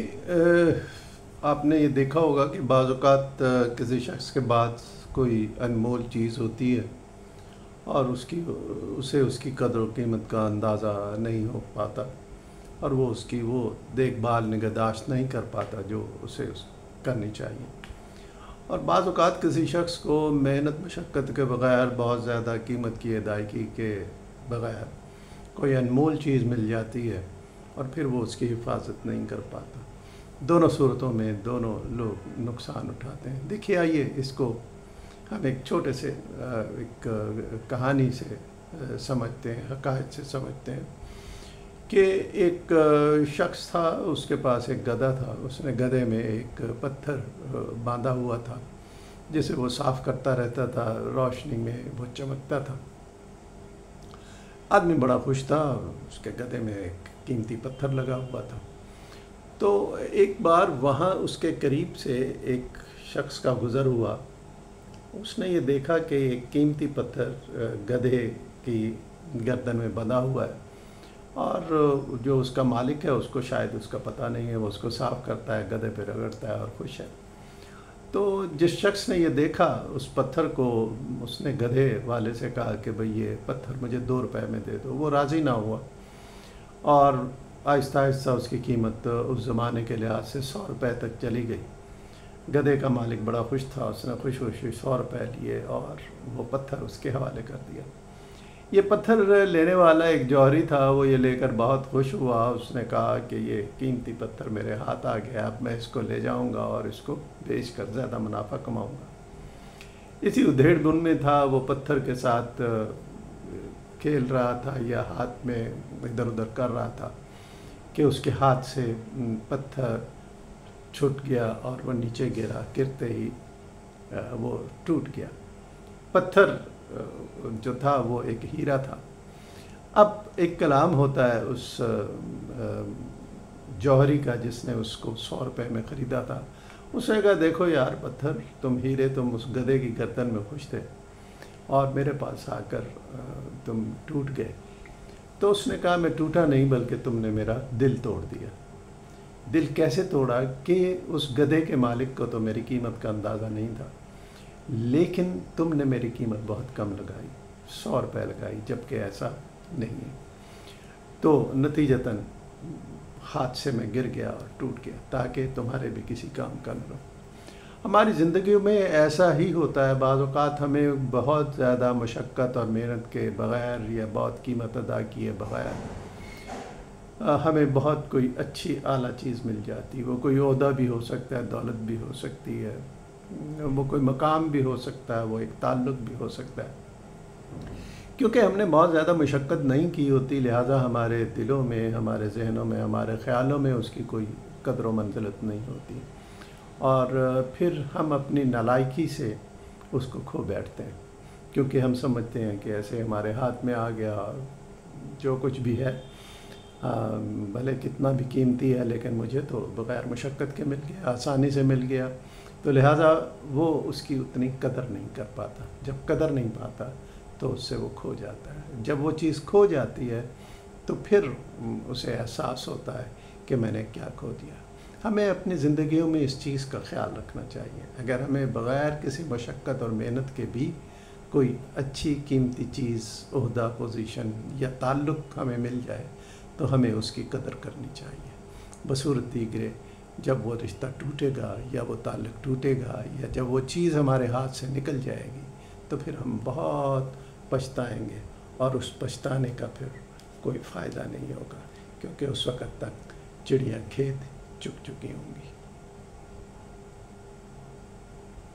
آپ نے یہ دیکھا ہوگا کہ بعض اوقات کسی شخص کے بعد کوئی انمول چیز ہوتی ہے اور اسے اس کی قدر و قیمت کا اندازہ نہیں ہو پاتا، اور وہ اس کی دیکھ بھال نگہداشت نہیں کر پاتا جو اسے کرنی چاہیے۔ اور بعض اوقات کسی شخص کو محنت مشقت کے بغیر، بہت زیادہ قیمت کی ادائیگی کے بغیر کوئی انمول چیز مل جاتی ہے اور پھر وہ اس کی حفاظت نہیں کر پاتا۔ دونوں صورتوں میں دونوں لوگ نقصان اٹھاتے ہیں۔ دیکھیے، آئیے اس کو ہم ایک چھوٹے سے ایک کہانی سے سمجھتے ہیں، حقائق سے سمجھتے ہیں کہ ایک شخص تھا، اس کے پاس ایک گدھا تھا۔ اس نے گدھے میں ایک پتھر باندھا ہوا تھا جسے وہ صاف کرتا رہتا تھا، روشنی میں وہ چمکتا تھا۔ آدمی بڑا خوش تھا، اس کے گدھے میں ایک قیمتی پتھر لگا ہوا تھا۔ تو ایک بار وہاں اس کے قریب سے ایک شخص کا گزر ہوا۔ اس نے یہ دیکھا کہ ایک قیمتی پتھر گدھے کی گردن میں بندھا ہوا ہے، اور جو اس کا مالک ہے اس کو شاید اس کا پتہ نہیں ہے۔ وہ اس کو صاف کرتا ہے، گدھے پہ رگڑتا ہے اور خوش ہے۔ تو جس شخص نے یہ دیکھا اس پتھر کو، اس نے گدھے والے سے کہا کہ بھئی یہ پتھر مجھے 2 روپے میں دے دو۔ وہ راضی نہ ہوا، اور آہستہ آہستہ اس کی قیمت اس زمانے کے لحاظ سے 100 روپے تک چلی گئی۔ گدھے کا مالک بڑا خوش تھا، اس نے خوش 100 روپے لیے اور وہ پتھر اس کے حوالے کر دیا۔ یہ پتھر لینے والا ایک جوہری تھا، وہ یہ لے کر بہت خوش ہوا۔ اس نے کہا کہ یہ قیمتی پتھر میرے ہاتھ آ گیا، اب میں اس کو لے جاؤں گا اور اس کو بیچ کر زیادہ منافع کماؤں گا۔ اسی ادھیڑ بن میں تھا، وہ پتھر کے ساتھ کھیل رہا تھا یا ہاتھ میں ادھر ادھر کر رہا تھا کہ اس کے ہاتھ سے پتھر چھوٹ گیا اور وہ نیچے گرا۔ گرتے ہی وہ ٹوٹ گیا۔ پتھر جو تھا وہ ایک ہیرا تھا۔ اب ایک کلام ہوتا ہے اس جوہری کا جس نے اس کو 100 روپے میں خریدا تھا۔ اس نے کہا دیکھو یار پتھر، تم ہیرے، تم اس گدھے کی گردن میں خوش تھے اور میرے پاس آ کر تم ٹوٹ گئے۔ تو اس نے کہا میں ٹوٹا نہیں، بلکہ تم نے میرا دل توڑ دیا۔ دل کیسے توڑا کہ اس گدھے کے مالک کو تو میری قیمت کا اندازہ نہیں تھا، لیکن تم نے میری قیمت بہت کم لگائی، 100 روپے لگائی، جبکہ ایسا نہیں ہے۔ تو نتیجتاً حادثے میں گر گیا اور ٹوٹ گیا، تاکہ تمہارے بھی کسی کام کا نہ رہو۔ ہماری زندگیوں میں ایسا ہی ہوتا ہے۔ بعض اوقات ہمیں بہت زیادہ مشقت اور محنت کے بغیر یا بہت قیمت ادا کیے بغیر ہمیں بہت کوئی اچھی اعلیٰ چیز مل جاتی۔ وہ کوئی عہدہ بھی ہو سکتا ہے، دولت بھی ہو سکتی ہے، وہ کوئی مقام بھی ہو سکتا ہے، وہ ایک تعلق بھی ہو سکتا ہے۔ کیونکہ ہم نے بہت زیادہ مشقت نہیں کی ہوتی، لہٰذا ہمارے دلوں میں، ہمارے ذہنوں میں، ہمارے خیالوں میں اس کی کوئی قدر و منزلت نہیں ہوتی، اور پھر ہم اپنی نالائکی سے اس کو کھو بیٹھتے ہیں، کیونکہ ہم سمجھتے ہیں کہ ایسے ہمارے ہاتھ میں آ گیا، جو کچھ بھی ہے بھلے کتنا بھی قیمتی ہے لیکن مجھے تو بغیر مشقت کے مل گیا، آسانی سے مل گیا، تو لہٰذا وہ اس کی اتنی قدر نہیں کر پاتا۔ جب قدر نہیں پاتا تو اس سے وہ کھو جاتا ہے۔ جب وہ چیز کھو جاتی ہے تو پھر اسے احساس ہوتا ہے کہ میں نے کیا کھو دیا۔ ہمیں اپنی زندگیوں میں اس چیز کا خیال رکھنا چاہیے۔ اگر ہمیں بغیر کسی مشقت اور محنت کے بھی کوئی اچھی قیمتی چیز، عہدہ، پوزیشن یا تعلق ہمیں مل جائے تو ہمیں اس کی قدر کرنی چاہیے، بصورت دیگرے جب وہ رشتہ ٹوٹے گا یا وہ تعلق ٹوٹے گا یا جب وہ چیز ہمارے ہاتھ سے نکل جائے گی تو پھر ہم بہت پچھتائیں گے، اور اس پچھتانے کا پھر کوئی فائدہ نہیں ہوگا، کیونکہ اس وقت تک چڑیاں کھیت چگ چکی ہوں گی۔